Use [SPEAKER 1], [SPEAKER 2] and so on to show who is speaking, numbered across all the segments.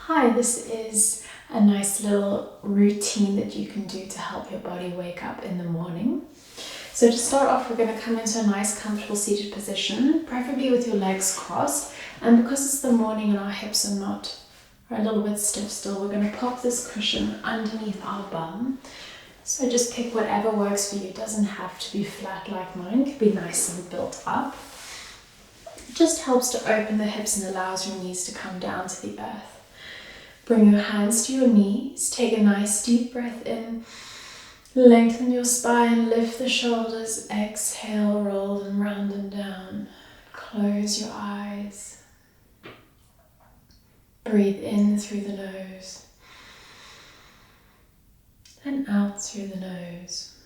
[SPEAKER 1] Hi, this is a nice little routine that you can do to help your body wake up in the morning. So to start off, we're going to come into a nice comfortable seated position, preferably with your legs crossed. And because it's the morning and our hips are a little bit stiff still, we're going to pop this cushion underneath our bum. So just pick whatever works for you. It doesn't have to be flat like mine. It could be nice and built up. It just helps to open the hips and allows your knees to come down to the earth. Bring your hands to your knees. Take a nice deep breath in. Lengthen your spine, lift the shoulders. Exhale, roll them round and down. Close your eyes. Breathe in through the nose and out through the nose.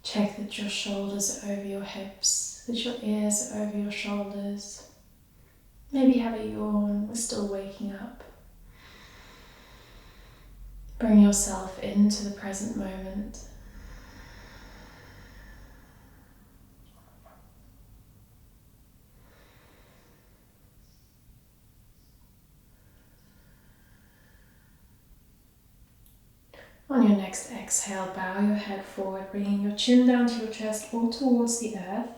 [SPEAKER 1] Check that your shoulders are over your hips, that your ears are over your shoulders. Maybe have a yawn, we're still waking up. Bring yourself into the present moment. On your next exhale, bow your head forward, bringing your chin down to your chest or towards the earth.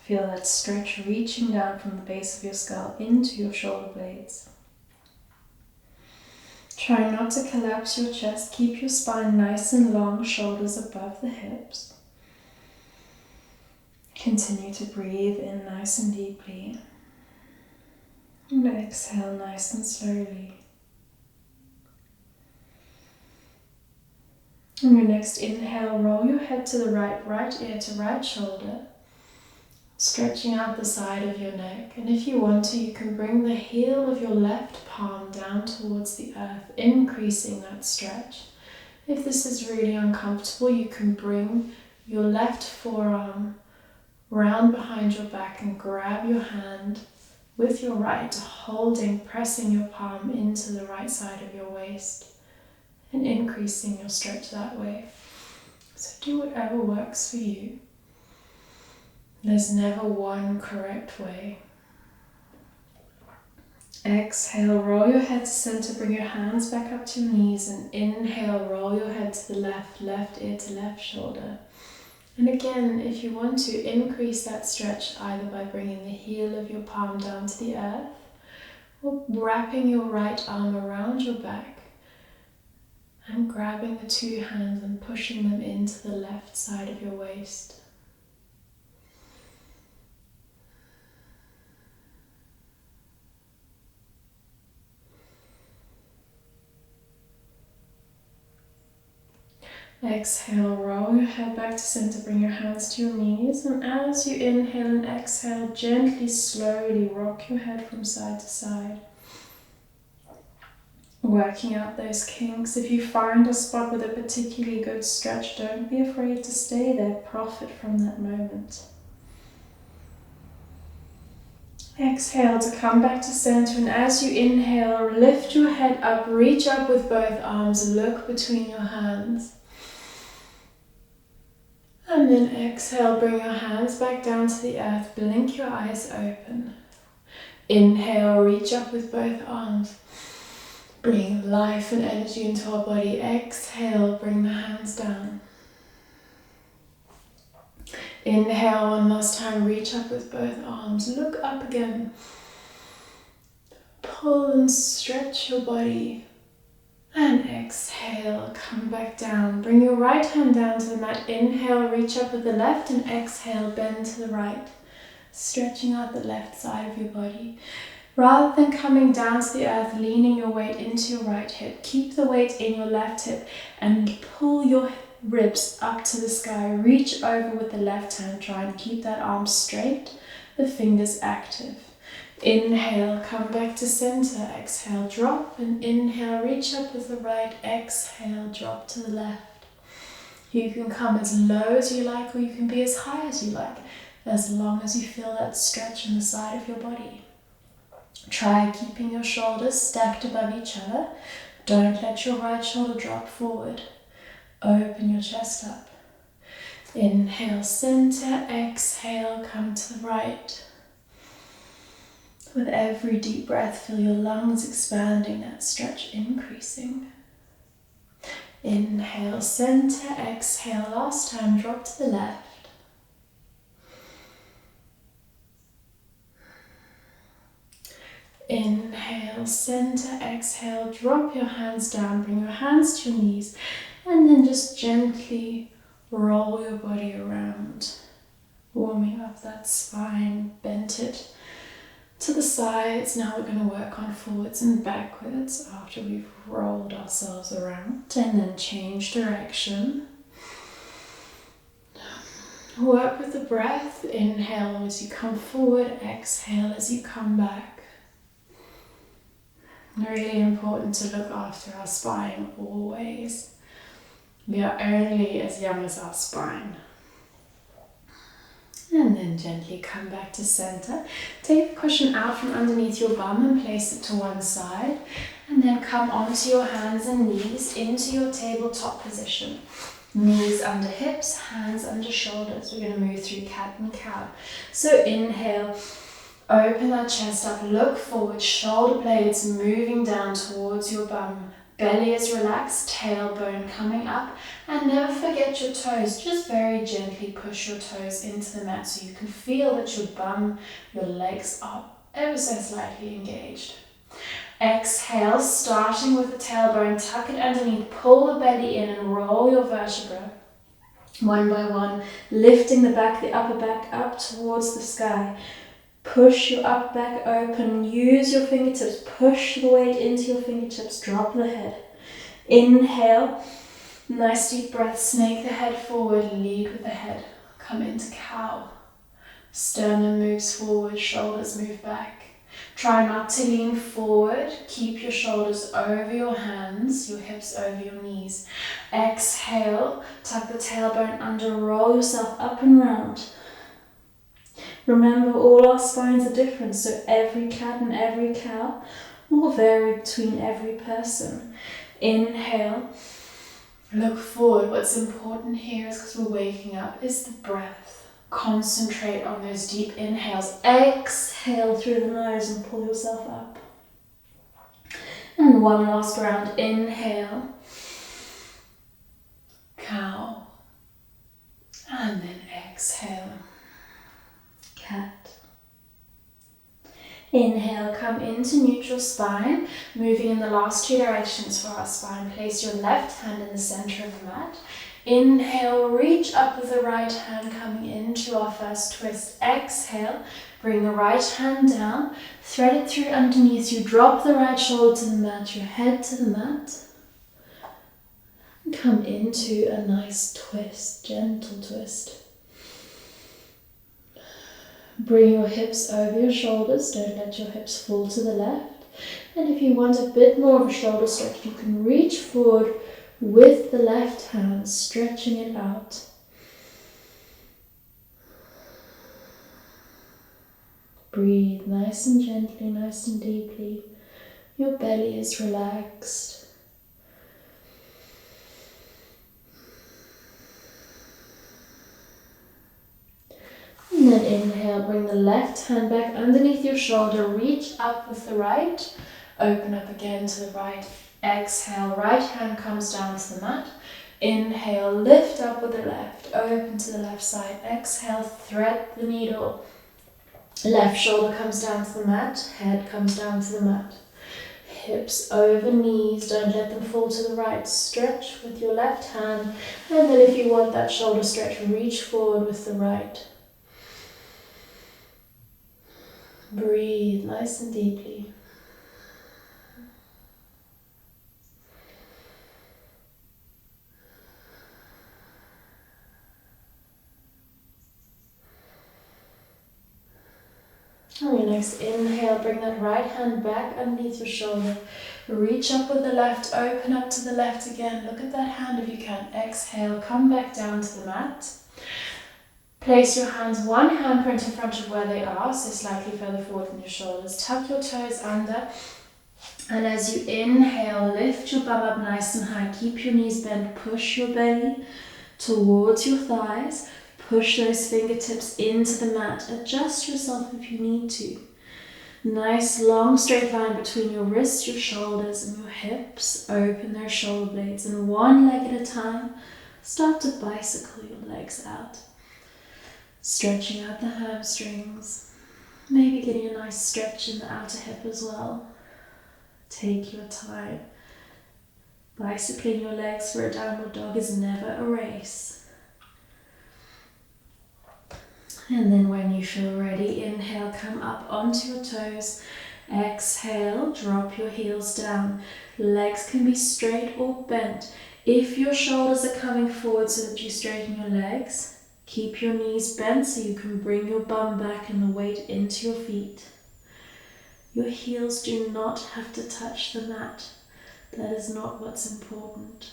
[SPEAKER 1] Feel that stretch reaching down from the base of your skull into your shoulder blades. Try not to collapse your chest. Keep your spine nice and long, shoulders above the hips. Continue to breathe in nice and deeply. And exhale nice and slowly. On your next inhale, roll your head to the right ear to right shoulder. Stretching out the side of your neck, and if you want to, you can bring the heel of your left palm down towards the earth, increasing that stretch. If this is really uncomfortable, you can bring your left forearm round behind your back and grab your hand with your right, pressing your palm into the right side of your waist and increasing your stretch that way. So do whatever works for you. There's never one correct way. Exhale, roll your head to center, bring your hands back up to your knees, and inhale, roll your head to the left ear to left shoulder. And again, if you want to, increase that stretch either by bringing the heel of your palm down to the earth or wrapping your right arm around your back and grabbing the two hands and pushing them into the left side of your waist. Exhale, roll your head back to center, bring your hands to your knees, and as you inhale and exhale, gently, slowly rock your head from side to side. Working out those kinks. If you find a spot with a particularly good stretch, don't be afraid to stay there, profit from that moment. Exhale to come back to center, and as you inhale, lift your head up, reach up with both arms, look between your hands. And then exhale, bring your hands back down to the earth, blink your eyes open. Inhale, reach up with both arms. Bring life and energy into our body. Exhale, bring the hands down. Inhale, one last time, reach up with both arms. Look up again. Pull and stretch your body. And exhale, come back down. Bring your right hand down to the mat. Inhale, reach up with the left, and exhale, bend to the right. Stretching out the left side of your body. Rather than coming down to the earth, leaning your weight into your right hip, keep the weight in your left hip and pull your ribs up to the sky. Reach over with the left hand. Try and keep that arm straight, the fingers active. Inhale, come back to center. Exhale, drop, and inhale, reach up with the right. Exhale, drop to the left. You can come as low as you like, or you can be as high as you like, as long as you feel that stretch in the side of your body. Try keeping your shoulders stacked above each other. Don't let your right shoulder drop forward. Open your chest up. Inhale, center. Exhale, come to the right. With every deep breath, feel your lungs expanding, that stretch increasing. Inhale, center, exhale, last time, drop to the left. Inhale, center, exhale, drop your hands down, bring your hands to your knees, and then just gently roll your body around, warming up that spine, bend it to the sides. Now we're going to work on forwards and backwards after we've rolled ourselves around, and then change direction. Work with the breath. Inhale as you come forward, exhale as you come back. Really important to look after our spine always. We are only as young as our spine. And then gently come back to center. Take the cushion out from underneath your bum and place it to one side. And then come onto your hands and knees into your tabletop position. Knees under hips, hands under shoulders. We're going to move through cat and cow. So inhale. Open that chest up, look forward, shoulder blades moving down towards your bum. Belly is relaxed, tailbone coming up, and never forget your toes. Just very gently push your toes into the mat so you can feel that your bum, your legs are ever so slightly engaged. Exhale, starting with the tailbone, tuck it underneath, pull the belly in and roll your vertebrae. One by one, lifting the upper back up towards the sky. Push your upper back open, use your fingertips, push the weight into your fingertips, drop the head. Inhale, nice deep breath, snake the head forward, lead with the head. Come into cow. Sternum moves forward, shoulders move back. Try not to lean forward, keep your shoulders over your hands, your hips over your knees. Exhale, tuck the tailbone under, roll yourself up and round. Remember, all our spines are different, so every cat and every cow will vary between every person. Inhale, look forward. What's important here is, because we're waking up, is the breath. Concentrate on those deep inhales. Exhale through the nose and pull yourself up. And one last round. Inhale, cow, and then exhale. Cat. Inhale, come into neutral spine, moving in the last two directions for our spine. Place your left hand in the center of the mat. Inhale, reach up with the right hand coming into our first twist. Exhale, bring the right hand down, thread it through underneath you, drop the right shoulder to the mat, your head to the mat. And come into a nice twist, gentle twist. Bring your hips over your shoulders, don't let your hips fall to the left. And if you want a bit more of a shoulder stretch, you can reach forward with the left hand, stretching it out. Breathe nice and gently, nice and deeply. Your belly is relaxed. And then inhale, bring the left hand back underneath your shoulder, reach up with the right, open up again to the right. Exhale, right hand comes down to the mat. Inhale, lift up with the left, open to the left side. Exhale, thread the needle. Left shoulder comes down to the mat, head comes down to the mat. Hips over knees, don't let them fall to the right. Stretch with your left hand, and then if you want that shoulder stretch, reach forward with the right. Breathe nice and deeply. On your next inhale, bring that right hand back underneath your shoulder. Reach up with the left, open up to the left again. Look at that hand if you can. Exhale, come back down to the mat. Place your hands one handprint in front of where they are, so slightly further forward than your shoulders. Tuck your toes under. And as you inhale, lift your bum up nice and high. Keep your knees bent. Push your belly towards your thighs. Push those fingertips into the mat. Adjust yourself if you need to. Nice long straight line between your wrists, your shoulders, and your hips. Open their shoulder blades, and one leg at a time, start to bicycle your legs out. Stretching out the hamstrings. Maybe getting a nice stretch in the outer hip as well. Take your time. Bicycling your legs for a downward dog is never a race. And then when you feel ready, inhale, come up onto your toes. Exhale, drop your heels down. Legs can be straight or bent. If your shoulders are coming forward so that you straighten your legs, keep your knees bent so you can bring your bum back and the weight into your feet. Your heels do not have to touch the mat. That is not what's important.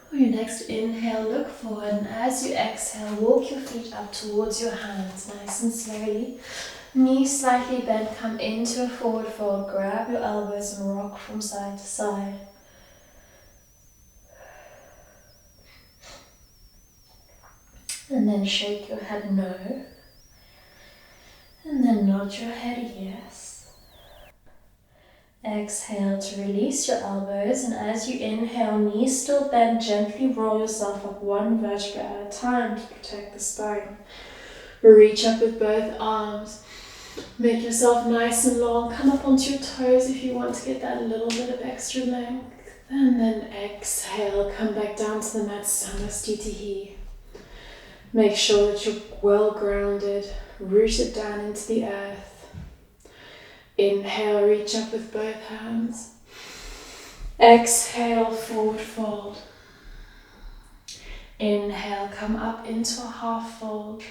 [SPEAKER 1] For your next inhale, look forward, and as you exhale, walk your feet up towards your hands, nice and slowly. Knees slightly bent, come into a forward fold, grab your elbows and rock from side to side. And then shake your head no. And then nod your head yes. Exhale to release your elbows, and as you inhale, knees still bent, gently roll yourself up one vertebra at a time to protect the spine. Reach up with both arms. Make yourself nice and long. Come up onto your toes if you want to get that little bit of extra length. And then exhale, come back down to the mat, Samastitihi. Make sure that you're well grounded, rooted down into the earth. Inhale, reach up with both hands. Exhale, forward fold. Inhale, come up into a half fold.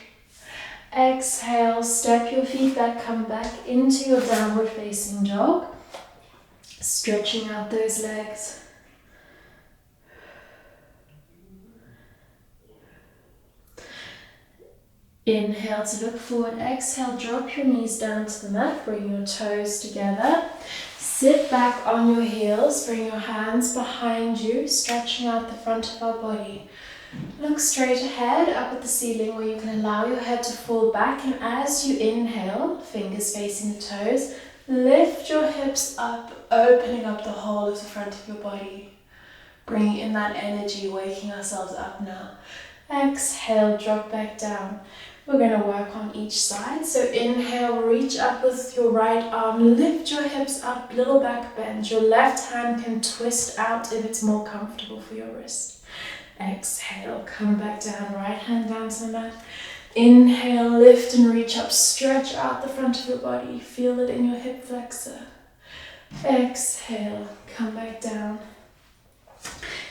[SPEAKER 1] Exhale, step your feet back, come back into your downward facing dog. Stretching out those legs. Inhale to look forward, exhale, drop your knees down to the mat, bring your toes together. Sit back on your heels, bring your hands behind you, stretching out the front of our body. Look straight ahead, up at the ceiling, where you can allow your head to fall back, and as you inhale, fingers facing the toes, lift your hips up, opening up the whole of the front of your body. Bringing in that energy, waking ourselves up now. Exhale, drop back down. We're going to work on each side. So inhale, reach up with your right arm, lift your hips up, little back bend. Your left hand can twist out if it's more comfortable for your wrist. Exhale, come back down, right hand down to the mat. Inhale, lift and reach up, stretch out the front of your body. Feel it in your hip flexor. Exhale, come back down.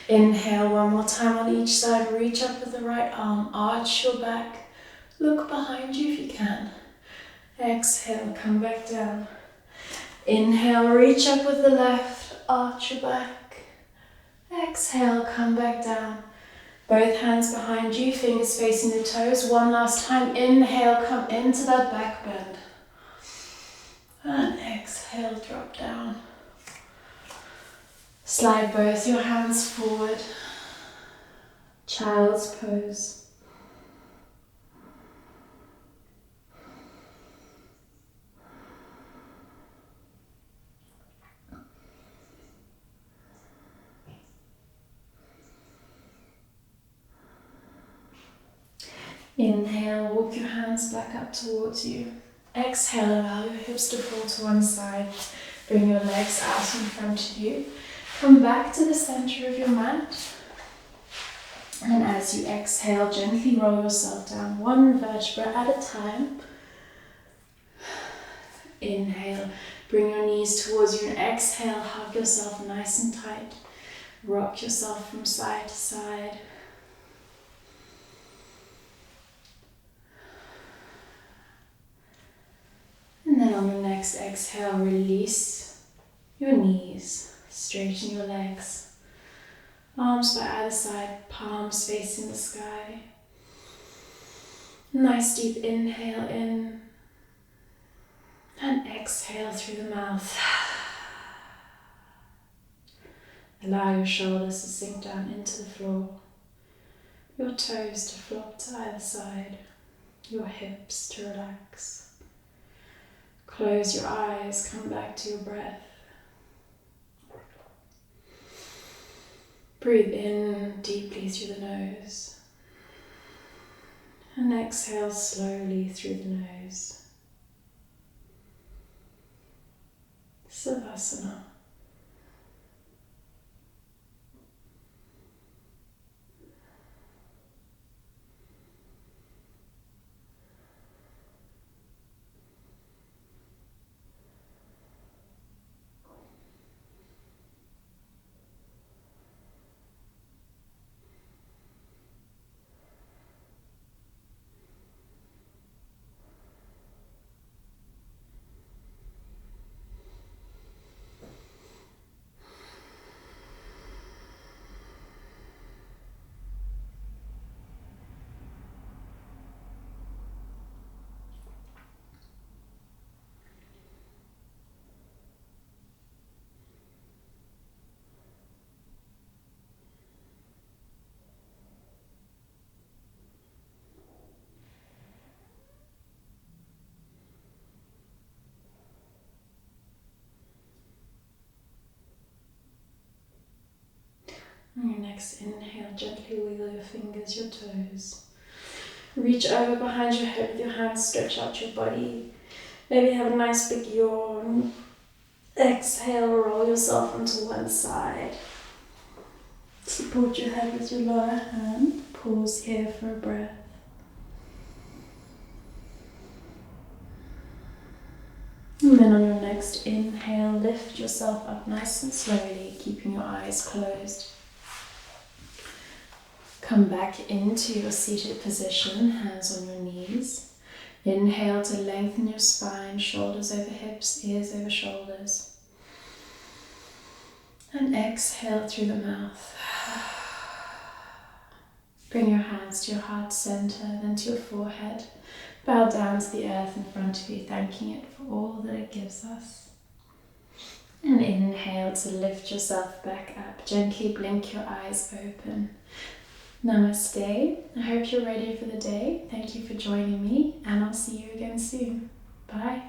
[SPEAKER 1] Inhale, one more time on each side. Reach up with the right arm, arch your back. Look behind you if you can. Exhale, come back down. Inhale, reach up with the left, arch your back. Exhale, come back down. Both hands behind you, fingers facing the toes. One last time. Inhale, come into that back bend. And exhale, drop down. Slide both your hands forward. Child's pose. Inhale, walk your hands back up towards you. Exhale, allow your hips to fall to one side. Bring your legs out in front of you. Come back to the center of your mat. And as you exhale, gently roll yourself down one vertebra at a time. Inhale, bring your knees towards you, and exhale, hug yourself nice and tight. Rock yourself from side to side. And then on the next exhale, release your knees, straighten your legs. Arms by either side, palms facing the sky. Nice deep inhale in and exhale through the mouth. Allow your shoulders to sink down into the floor, your toes to flop to either side, your hips to relax. Close your eyes, come back to your breath. Breathe in deeply through the nose and exhale slowly through the nose. Savasana. On your next inhale, gently wiggle your fingers, your toes. Reach over behind your head with your hands, stretch out your body. Maybe have a nice big yawn. Exhale, roll yourself onto one side. Support your head with your lower hand. Pause here for a breath. And then on your next inhale, lift yourself up nice and slowly, keeping your eyes closed. Come back into your seated position, hands on your knees. Inhale to lengthen your spine, shoulders over hips, ears over shoulders. And exhale through the mouth. Bring your hands to your heart center, then to your forehead. Bow down to the earth in front of you, thanking it for all that it gives us. And inhale to lift yourself back up. Gently blink your eyes open. Namaste. I hope you're ready for the day. Thank you for joining me, and I'll see you again soon. Bye.